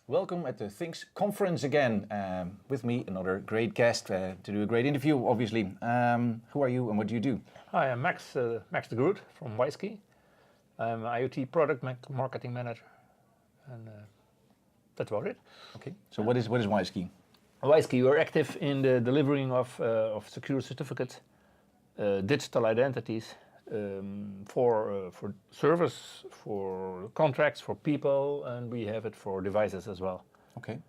Welcome at the Things Conference again. With me, another great guest to do a great interview, obviously. Who are you and what do you do? Hi, I'm Max de Groot from Wisekey. I'm an IoT product marketing manager, and that's about it. Okay. So what is Wisekey? Wisekey, we're active in the delivering of secure certificates, digital identities for service, for contracts, for people, and we have it for devices as well. Okay.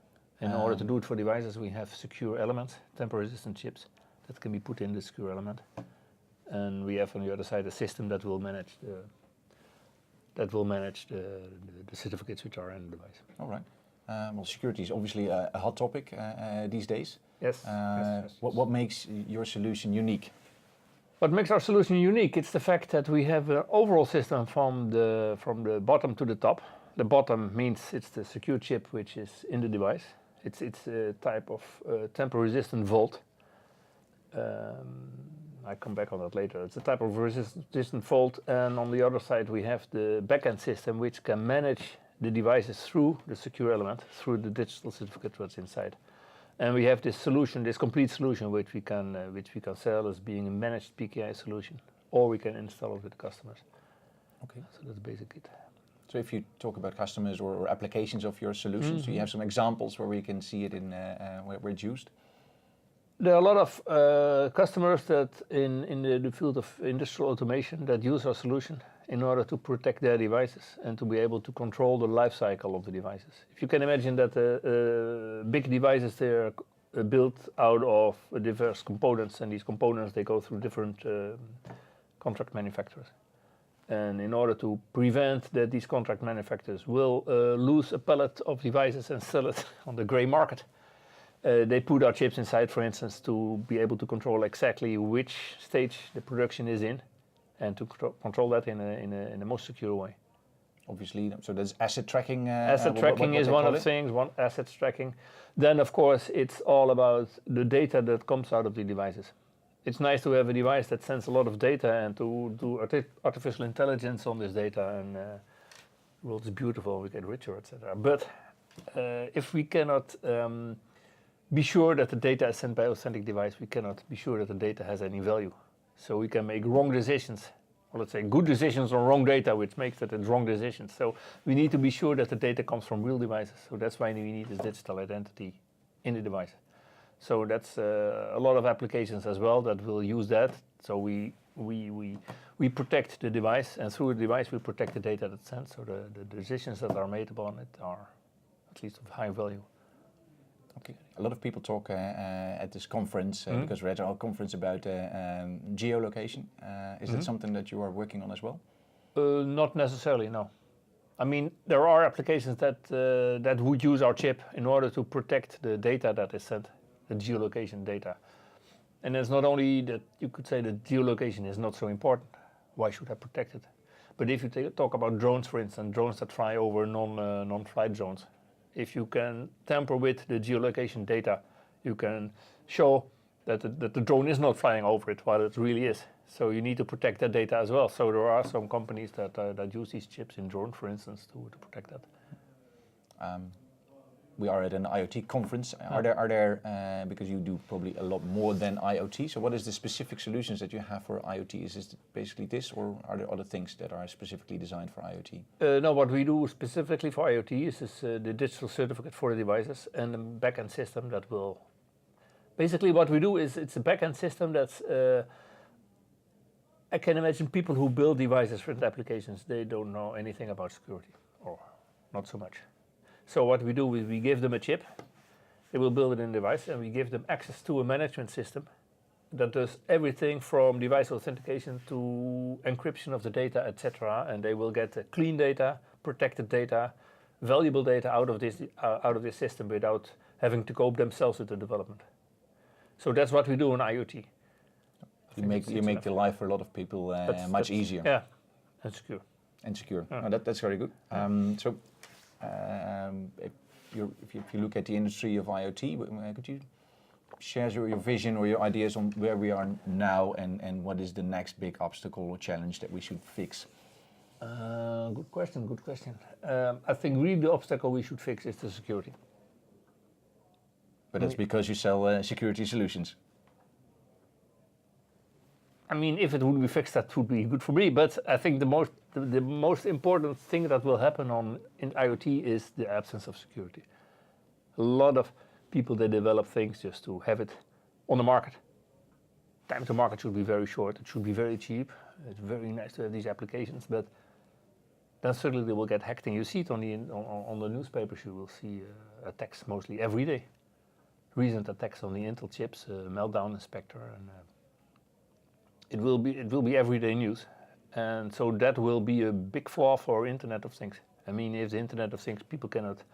In order to do it for devices, we have secure elements, tamper-resistant chips that can be put in the secure element, and we have on the other side a system that will manage the certificates which are in the device. All right. Well, security is obviously a hot topic these days. Yes. Yes. What makes your solution unique? What makes our solution unique? It's the fact that we have an overall system from the bottom to the top. The bottom means it's the secure chip which is in the device. It's a type of tamper-resistant vault. I come back on that later. It's a type of resistant vault, and on the other side we have the backend system which can manage the devices through the secure element, through the digital certificate that's inside. And we have this solution, this complete solution, which we can sell as being a managed PKI solution, or we can install it with customers. Okay. So that's basically it. So if you talk about customers or applications of your solutions, do you have some examples where we can see it in where it's used? There are a lot of customers that in the field of industrial automation that use our solution in order to protect their devices and to be able to control the life cycle of the devices. If you can imagine that big devices, they are built out of diverse components, and these components, they go through different contract manufacturers. And in order to prevent that these contract manufacturers will lose a pallet of devices and sell it on the gray market, they put our chips inside, for instance, to be able to control exactly which stage the production is in, and to control that in the most secure way. Obviously, so there's asset tracking. Asset tracking is one of the things, asset tracking. Then, of course, it's all about the data that comes out of the devices. It's nice to have a device that sends a lot of data and to do artificial intelligence on this data, and the world is beautiful, we get richer, etc. But if we cannot be sure that the data is sent by an authentic device, we cannot be sure that the data has any value. So we can make wrong decisions, or let's say good decisions on wrong data, which makes that it's wrong decisions. So we need to be sure that the data comes from real devices. So that's why we need this digital identity in the device. So that's a lot of applications as well that will use that. So we protect the device, and through the device we protect the data that's sent. So the decisions that are made upon it are at least of high value. Okay. A lot of people talk at this conference because we're at our conference about geolocation. Is that something that you are working on as well? Not necessarily, no. I mean, there are applications that would use our chip in order to protect the data that is sent, the geolocation data. And it's not only that you could say that geolocation is not so important. Why should I protect it? But if you talk about drones, for instance, drones that fly over non-flight zones, if you can tamper with the geolocation data, you can show that the drone is not flying over it while it really is. So you need to protect that data as well. So there are some companies that use these chips in drones, for instance, to protect that. We are at an IoT conference. Are there because you do probably a lot more than IoT, so what is the specific solutions that you have for IoT? Is this basically this, or are there other things that are specifically designed for IoT? No, what we do specifically for IoT is the digital certificate for the devices and the backend system that will... Basically what we do is it's a backend system that's... I can imagine people who build devices for the applications, they don't know anything about security, or not so much. So what we do is we give them a chip, they will build it in the device, and we give them access to a management system that does everything from device authentication to encryption of the data, etc. And they will get clean data, protected data, valuable data out of this system without having to cope themselves with the development. So that's what we do in IoT. You make the life for a lot of people much easier. Yeah, and secure. And secure. Yeah. Oh, that's very good. If you look at the industry of IoT, could you share your vision or your ideas on where we are now and what is the next big obstacle or challenge that we should fix? Good question, good question. I think really the obstacle we should fix is the security. But that's because you sell security solutions. I mean, if it would be fixed, that would be good for me. But I think the most important thing that will happen in IoT is the absence of security. A lot of people, they develop things just to have it on the market. Time to market should be very short. It should be very cheap. It's very nice to have these applications, but then certainly they will get hacked. And you see it on the newspapers. You will see attacks mostly every day. Recent attacks on the Intel chips, meltdown inspector, and it will be everyday news. And so that will be a big flaw for Internet of Things. I mean, if the Internet of Things, people cannot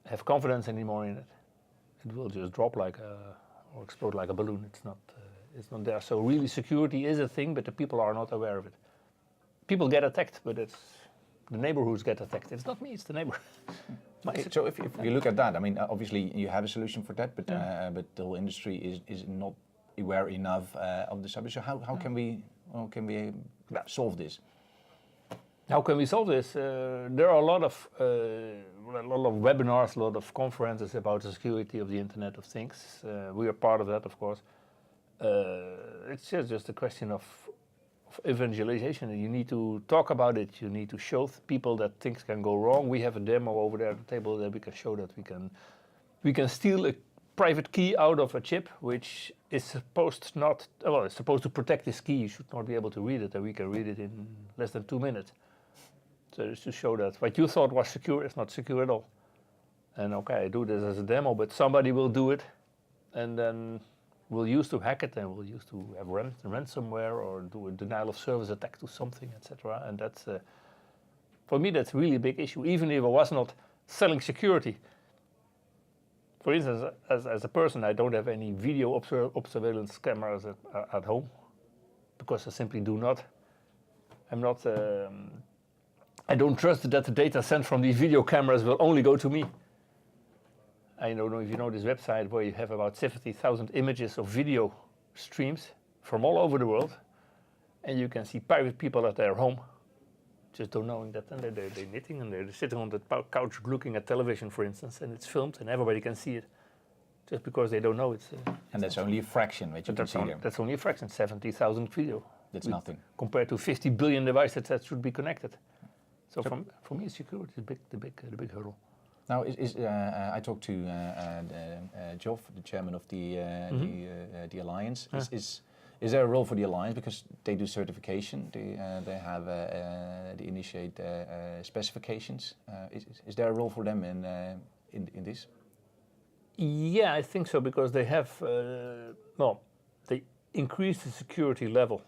have confidence anymore in it. It will just drop or explode like a balloon. It's not there. So really, security is a thing, but the people are not aware of it. People get attacked, but it's the neighborhoods get attacked. It's not me, it's the neighbor. So if you look at that, I mean, obviously you have a solution for that, but the whole industry is not aware enough of the cyber. So how can we solve this? How can we solve this? There are a lot of webinars, a lot of conferences about the security of the Internet of Things. We are part of that, of course. It's just a question of evangelization. You need to talk about it. You need to show people that things can go wrong. We have a demo over there at the table that we can show that we can steal a private key out of a chip, which is supposed to protect this key. You should not be able to read it, and we can read it in less than 2 minutes. So just to show that what you thought was secure is not secure at all. And okay, I do this as a demo, but somebody will do it, and then we'll use to hack it, and we'll use to have ransomware or do a denial of service attack to something, etc. And that's, for me, that's really a big issue. Even if I was not selling security. For instance, as a person, I don't have any video surveillance cameras at home because I simply do not. I don't trust that the data sent from these video cameras will only go to me. I don't know if you know this website where you have about 70,000 images of video streams from all over the world, and you can see private people at their home, just don't knowing that, and they're knitting and they're sitting on the couch looking at television, for instance, and it's filmed and everybody can see it, just because they don't know it's. And that's only a fraction, which you can see there. That's only a fraction, 70,000 video. That's nothing compared to 50 billion devices that should be connected. So for me, security is the big hurdle. Now, I talked to Geoff, the chairman of the alliance. Is there a role for the alliance because they do certification? They have they initiate specifications. Is there a role for them in this? Yeah, I think so because they have they increase the security level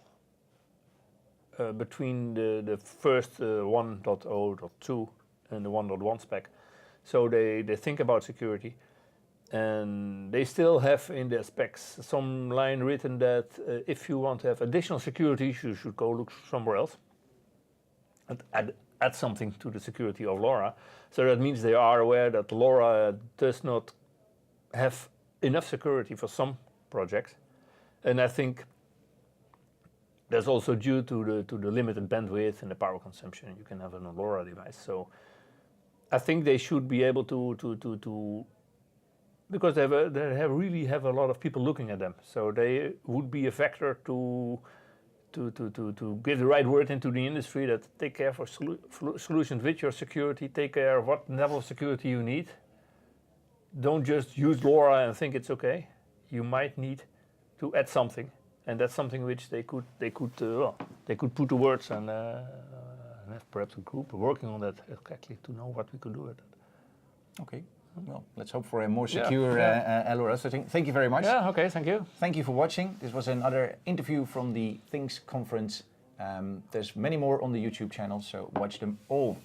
between the first 1.0.2 and the 1.1 spec. So they think about security, and they still have in their specs some line written that if you want to have additional security, you should go look somewhere else and add something to the security of LoRa. So that means they are aware that LoRa does not have enough security for some projects, and I think that's also due to the limited bandwidth and the power consumption you can have on a LoRa device. So I think they should be able to because they really have a lot of people looking at them. So they would be a factor to give the right word into the industry that take care for solutions with your security, take care of what level of security you need. Don't just use LoRa and think it's okay. You might need to add something, and that's something which they could put to words and have perhaps a group working on that exactly to know what we could do with it. Okay, well, let's hope for a more secure LoRa. So thank you very much. Yeah, okay, thank you. Thank you for watching. This was another interview from the Things conference. There's many more on the YouTube channel, so watch them all.